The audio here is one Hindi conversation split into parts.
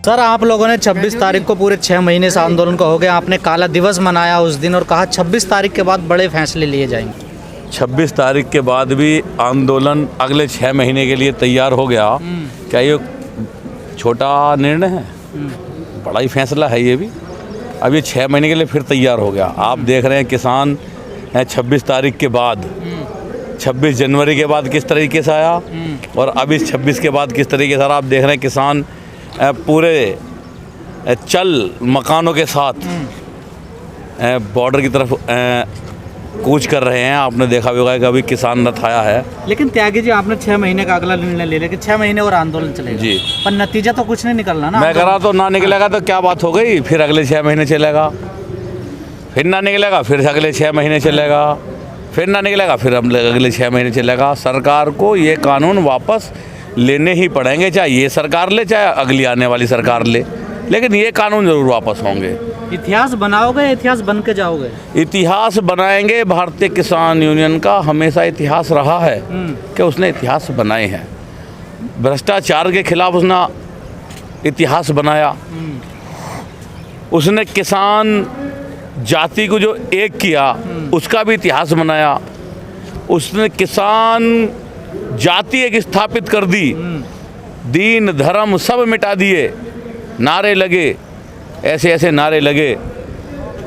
सर, आप लोगों ने 26 तारीख को पूरे 6 महीने से आंदोलन का हो गया, आपने काला दिवस मनाया उस दिन और कहा 26 तारीख के बाद बड़े फैसले लिए जाएंगे। 26 तारीख के बाद भी आंदोलन अगले 6 महीने के लिए तैयार हो गया। क्या ये छोटा निर्णय है? बड़ा ही फैसला है ये भी। अब ये 6 महीने के लिए फिर तैयार हो गया। आप देख रहे हैं किसान 26 तारीख के बाद, 26 जनवरी के बाद किस तरीके से आया और अब इस 26 के बाद किस तरीके से आप देख रहे हैं किसान पूरे चल मकानों के साथ बॉर्डर की तरफ कूच कर रहे हैं। आपने देखा भी होगा कि अभी किसान रथ आया है। लेकिन त्यागी जी, आपने 6 महीने का अगला निर्णय ले लिया कि 6 महीने और आंदोलन चलेगा जी, पर नतीजा तो कुछ नहीं निकलना ना। मैं कह रहा तो ना निकलेगा तो क्या बात हो गई, फिर अगले 6 महीने चलेगा, फिर ना निकलेगा फिर अगले 6 महीने चलेगा, फिर ना निकलेगा फिर अगले 6 महीने चलेगा। सरकार को ये कानून वापस लेने ही पड़ेंगे, चाहे ये सरकार ले चाहे अगली आने वाली सरकार ले, लेकिन ये कानून जरूर वापस होंगे। इतिहास बनाओगे, इतिहास बन के जाओगे? इतिहास बनाएंगे। भारतीय किसान यूनियन का हमेशा इतिहास रहा है कि उसने इतिहास बनाए हैं। भ्रष्टाचार के खिलाफ उसने इतिहास बनाया। उसने किसान जाति को जो एक किया उसका भी इतिहास बनाया। उसने किसान जाति एक स्थापित कर दी, दीन धर्म सब मिटा दिए, नारे लगे, ऐसे ऐसे नारे लगे,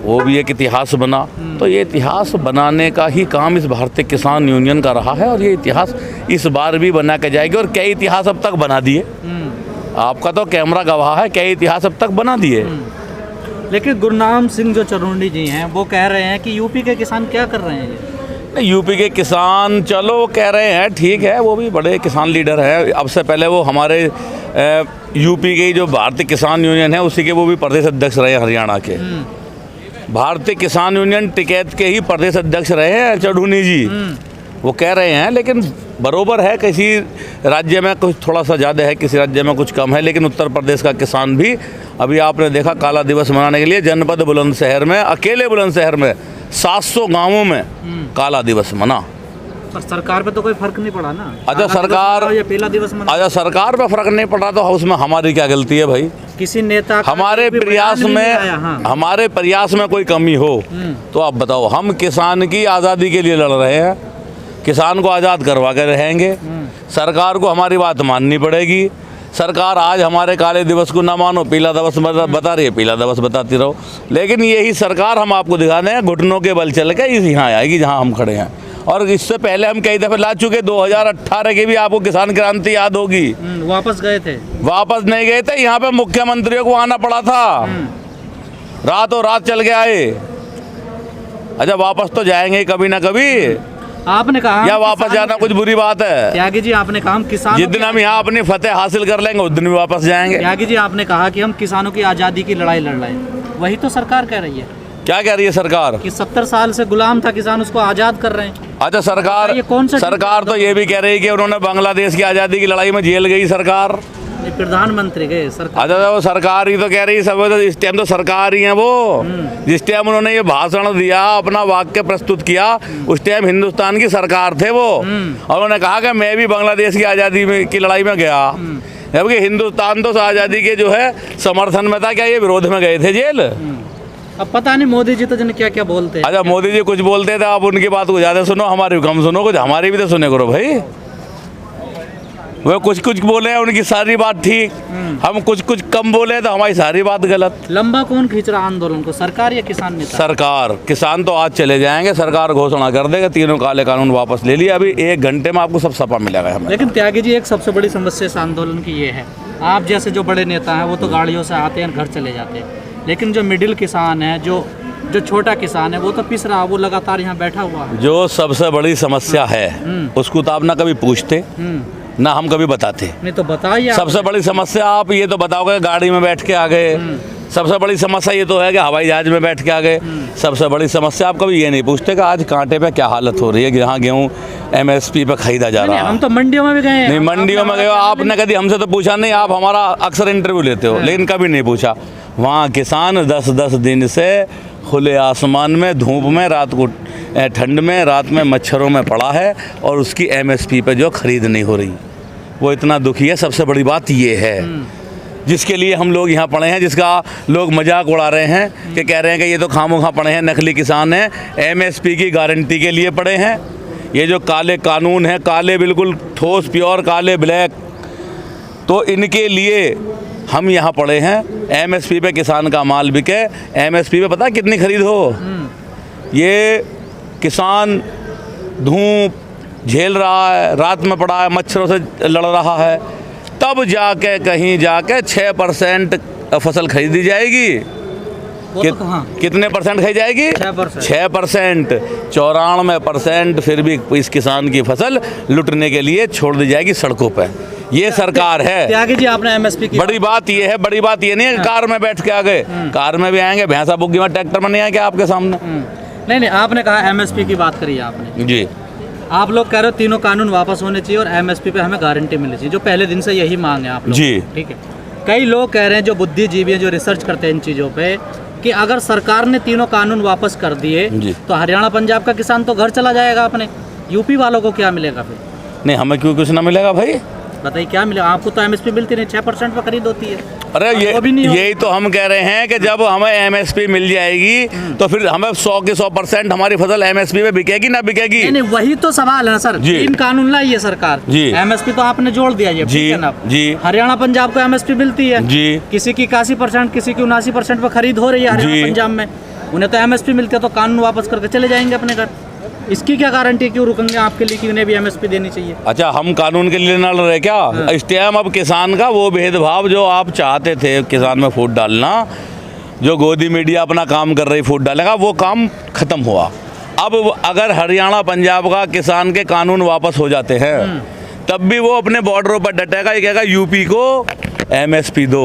वो भी एक इतिहास बना। तो ये इतिहास बनाने का ही काम इस भारतीय किसान यूनियन का रहा है और ये इतिहास इस बार भी बना के जाएगी। और कई इतिहास अब तक बना दिए, आपका तो कैमरा गवाह है, कई इतिहास अब तक बना दिए। लेकिन गुरनाम सिंह जो चरुंडी जी हैं वो कह रहे हैं कि यूपी के किसान क्या कर रहे हैं? यूपी के किसान चलो कह रहे हैं, ठीक है, वो भी बड़े किसान लीडर हैं। अब से पहले वो हमारे यूपी के जो भारतीय किसान यूनियन है उसी के वो भी प्रदेश अध्यक्ष रहे हरियाणा के। भारतीय किसान यूनियन टिकैत के ही प्रदेश अध्यक्ष रहे हैं चढ़ूनी जी। वो कह रहे हैं, लेकिन बरोबर है, किसी राज्य में कुछ थोड़ा सा ज़्यादा है, किसी राज्य में कुछ कम है। लेकिन उत्तर प्रदेश का किसान भी, अभी आपने देखा काला दिवस मनाने के लिए जनपद बुलंदशहर में, अकेले बुलंदशहर में 700 गांवों में काला दिवस मना। पर सरकार पे तो कोई फर्क नहीं पड़ा ना। अच्छा सरकार, ये पहला दिवस मना। अच्छा सरकार पे फर्क नहीं पड़ा तो उसमें हमारी क्या गलती है भाई? किसी नेता हमारे प्रयास में, हमारे प्रयास में कोई कमी हो तो आप बताओ। हम किसान की आज़ादी के लिए लड़ रहे हैं, किसान को आज़ाद करवा के रहेंगे। सरकार को हमारी बात माननी पड़ेगी। सरकार आज हमारे काले दिवस को ना मानो, पीला दिवस बता रही है, पीला दिवस बताती रहो। लेकिन यही सरकार हम आपको दिखाने हैं घुटनों के बल चल के यहाँ आएगी जहाँ हम खड़े हैं। और इससे पहले हम कई दफ़े ला चुके, 2018 की भी आपको किसान क्रांति याद होगी। वापस गए थे? वापस नहीं गए थे, यहाँ पे मुख्यमंत्रियों को आना पड़ा था, रातों रात चल के आए। अच्छा वापस तो जाएंगे कभी ना कभी। आपने कहा या वापस जाना कुछ बुरी बात है? त्यागी जी, आपने कहा हम किसान, जिस दिन हम यहाँ अपनी फतेह हासिल कर लेंगे उस दिन भी वापस जाएंगे। त्यागी जी, आपने कहा कि हम किसानों की आज़ादी की लड़ाई लड़ रहे हैं, वही तो सरकार कह रही है। क्या कह रही है सरकार? कि 70 साल से गुलाम था किसान, उसको आज़ाद कर रहे हैं। अच्छा सरकार, ये कौन सा सरकार तो ये भी कह रही है कि उन्होंने बांग्लादेश की आज़ादी की लड़ाई में जेल गई सरकार। प्रधानमंत्री गए सरकार। अच्छा वो सरकार ही तो कह रही है, सब इस टाइम तो सरकार ही है वो। जिस टाइम उन्होंने ये भाषण दिया, अपना वाक्य प्रस्तुत किया, उस टाइम हिंदुस्तान की सरकार थे वो। और उन्होंने कहा कि मैं भी बांग्लादेश की आज़ादी की लड़ाई में गया, जबकि हिंदुस्तान तो आज़ादी के जो है समर्थन में था। क्या ये विरोध में गए थे जेल? अब पता नहीं मोदी जी तो जन क्या क्या बोलते हैं। अच्छा मोदी जी कुछ बोलते थे, आप उनकी बात को ज़्यादा सुनो, हमारी कम सुनो, कुछ हमारी भी तो सुने करो भाई। वो कुछ कुछ बोले हैं, उनकी सारी बात ठीक, हम कुछ कुछ कम बोले तो हमारी सारी बात गलत। लंबा कौन खींच रहा आंदोलन को, सरकार या किसान नेता? सरकार। किसान तो आज चले जाएंगे, सरकार घोषणा कर देगा, तीनों काले कानून वापस ले लिया। अभी 1 घंटे में आपको सब सपा मिलेगा हमें। लेकिन त्यागी जी, एक सबसे बड़ी समस्या इस आंदोलन की ये है, आप जैसे जो बड़े नेता हैं वो तो गाड़ियों से आते हैं, घर चले जाते हैं, लेकिन जो मिडिल किसान है, जो छोटा किसान है, वो तो पिस रहा, वो लगातार यहाँ बैठा हुआ है। जो सबसे बड़ी समस्या है उसको तो आप ना कभी पूछते ना हम कभी बताते। नहीं तो बताइए। सबसे बड़ी समस्या आप ये तो बताओगे गाड़ी में बैठ के आ गए। सबसे बड़ी समस्या ये तो है कि हवाई जहाज में बैठ के आ गए। सबसे बड़ी समस्या आप कभी ये नहीं पूछते कि आज कांटे पे क्या हालत हो रही है, कि जहाँ गेहूँ MSP पे खरीदा जा रहा है। हम तो मंडियों में भी गए हैं। नहीं मंडियों में गए हो आपने, कभी हमसे तो पूछा नहीं। आप हमारा अक्सर इंटरव्यू लेते हो, लेकिन कभी नहीं पूछा। वहाँ किसान 10-10 दिन से खुले आसमान में, धूप में, रात को ठंड में, रात में मच्छरों में पड़ा है और उसकी MSP पे जो खरीद नहीं हो रही, वो इतना दुखी है। सबसे बड़ी बात ये है जिसके लिए हम लोग यहाँ पड़े हैं, जिसका लोग मजाक उड़ा रहे हैं कि कह रहे हैं कि ये तो खामोखा पड़े हैं, नकली किसान हैं। एमएसपी की गारंटी के लिए पड़े हैं। ये जो काले कानून हैं, काले बिल्कुल ठोस प्योर काले ब्लैक, तो इनके लिए हम यहाँ पड़े हैं। एमएसपी पे किसान का माल बिके। एमएसपी पे पता है कितनी खरीद हो? ये किसान धूप झेल रहा है, रात में पड़ा है, मच्छरों से लड़ रहा है, तब जाके कहीं जाके 6% फसल खरीदी जाएगी। वो तो कहाँ? कितने परसेंट खरीदी जाएगी? 6%। 94% फिर भी इस किसान की फसल लुटने के लिए छोड़ दी जाएगी सड़कों पे। ये सरकार है। त्यागी जी, आपने एमएसपी की बड़ी बात ये है, बड़ी बात ये नहीं है कार में बैठ के आ गए, कार में भी आएंगे, भैंसा बुग्गी में ट्रैक्टर में नहीं आएंगे आपके सामने। नहीं, आपने कहा एमएसपी की बात करी आपने जी। आप लोग कह रहे हो तीनों कानून वापस होने चाहिए और एमएसपी पे हमें गारंटी मिलनी चाहिए, जो पहले दिन से यही मांग है आप लोग जी। ठीक है। कई लोग कह रहे हैं, जो बुद्धिजीवी हैं, जो रिसर्च करते हैं इन चीज़ों पे, कि अगर सरकार ने तीनों कानून वापस कर दिए तो हरियाणा पंजाब का किसान तो घर चला जाएगा अपने, यूपी वालों को क्या मिलेगा फिर? नहीं, हमें क्यों कुछ ना मिलेगा भाई? बताइए क्या मिलेगा आपको? तो एमएसपी मिलती नहीं, 6% पर खरीद होती है। अरे यही तो हम कह रहे हैं कि जब हमें एमएसपी मिल जाएगी तो फिर हमें 100 के 100% हमारी फसल एमएसपी पे बिकेगी ना बिकेगी? नहीं, वही तो सवाल है ना सर। तीन कानून लाई है सरकार जी। एमएसपी तो आपने जोड़ दिया ये, ठीक है ना? जी। हरियाणा पंजाब को एमएसपी मिलती है जी। किसी की 81%, किसी की 79% पर खरीद हो रही है हरियाणा पंजाब में, उन्हें तो एमएसपी मिलती है, तो कानून वापस करके चले जाएंगे अपने घर। इसकी क्या गारंटी, क्यों रुकेंगे आपके लिए कि उन्हें भी एमएसपी देनी चाहिए? अच्छा, हम कानून के लिए ना लड़ रहे क्या? इस टाइम अब किसान का वो भेदभाव जो आप चाहते थे किसान में फूट डालना, जो गोदी मीडिया अपना काम कर रही फूट डालेगा, वो काम खत्म हुआ। अब अगर हरियाणा पंजाब का किसान के कानून वापस हो जाते हैं तब भी वो अपने बॉर्डरों पर डटेगा, ये कहेगा यूपी को एमएसपी दो।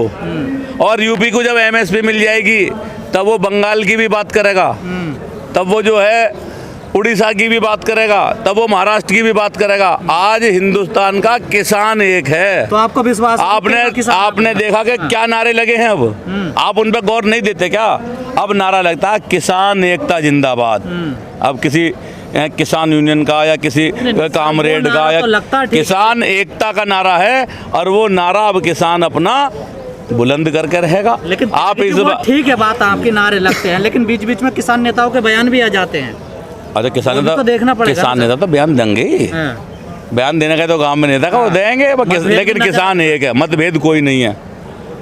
और यूपी को जब एमएसपी मिल जाएगी तब वो बंगाल की भी बात करेगा, तब वो जो है उड़ीसा की भी बात करेगा, तब वो महाराष्ट्र की भी बात करेगा। आज हिंदुस्तान का किसान एक है। तो आपको विश्वास? आपने देखा कि क्या नारे लगे हैं अब? आप उन पर गौर नहीं देते क्या? अब नारा लगता है किसान एकता जिंदाबाद। अब किसी किसान यूनियन का या किसी कामरेड का या किसान एकता का नारा है, और वो नारा अब किसान अपना बुलंद करके रहेगा। लेकिन आप इस ठीक है, बात आपके नारे लगते हैं, लेकिन बीच बीच में किसान नेताओं के बयान भी आ जाते हैं। अच्छा, किसान नेता तो देखना पड़ेगा। किसान नेता तो बयान देंगे ही। बयान देने का तो गांव में नेता का वो देंगे, लेकिन किसान एक है, मतभेद कोई नहीं है,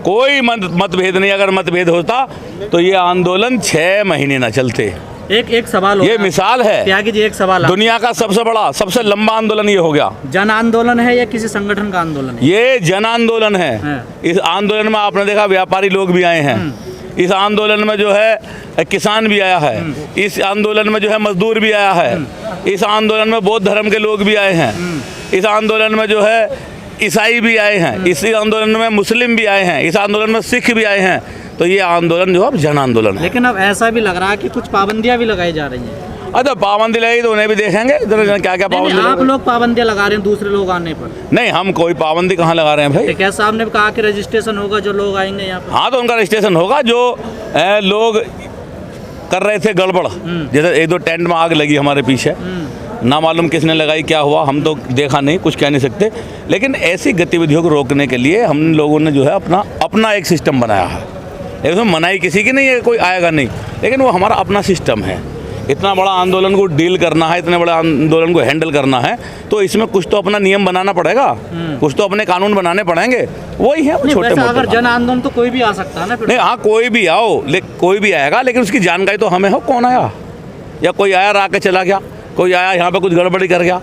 कोई मतभेद नहीं। अगर मतभेद होता तो ये आंदोलन 6 महीने ना चलते। एक सवाल, ये मिसाल है त्यागी जी, एक सवाल, दुनिया का सबसे बड़ा सबसे लंबा आंदोलन ये हो गया। जन आंदोलन है या किसी संगठन का आंदोलन है? ये जन आंदोलन है। इस आंदोलन में आपने देखा व्यापारी लोग भी आए हैं, इस आंदोलन में जो है किसान भी आया है, इस आंदोलन में जो है मजदूर भी आया है, इस आंदोलन में बौद्ध धर्म के लोग भी आए हैं, इस आंदोलन में जो है ईसाई भी आए हैं, इस आंदोलन में मुस्लिम भी आए हैं, इस आंदोलन में सिख भी आए हैं। तो ये आंदोलन जो है जन आंदोलन है। लेकिन अब ऐसा भी लग रहा है कि कुछ पाबंदियां भी लगाई जा रही हैं। अच्छा, पाबंदी लगेगी तो उन्हें भी देखेंगे क्या क्या पाबंदी। आप लोग पाबंदियां लगा रहे हैं दूसरे लोग आने पर? नहीं, हम कोई पाबंदी कहाँ लगा रहे हैं भाई। क्या साहब ने कहा कि रजिस्ट्रेशन होगा जो लोग आएंगे यहाँ पर? हाँ, तो उनका रजिस्ट्रेशन होगा। जो लोग कर रहे थे गड़बड़, जैसे 1-2 टेंट में आग लगी हमारे पीछे, ना मालूम किसने लगाई, क्या हुआ, हम तो देखा नहीं, कुछ कह नहीं सकते। लेकिन ऐसी गतिविधियों को रोकने के लिए हम लोगों ने जो है अपना एक सिस्टम बनाया है। उसमें मनाही किसी की नहीं है, कोई आएगा नहीं, लेकिन वो हमारा अपना सिस्टम है। इतना बड़ा आंदोलन को डील करना है, इतने बड़े आंदोलन को हैंडल करना है, तो इसमें कुछ तो अपना नियम बनाना पड़ेगा, कुछ तो अपने कानून बनाने पड़ेंगे। वही है छोटे मोटे। अगर जन आंदोलन तो कोई भी आ सकता है ना? नहीं, हाँ, कोई भी आओ, कोई भी आएगा, लेकिन उसकी जानकारी तो हमें हो कौन आया, या कोई आया आके चला गया, कोई आया यहाँ पे कुछ गड़बड़ी कर गया।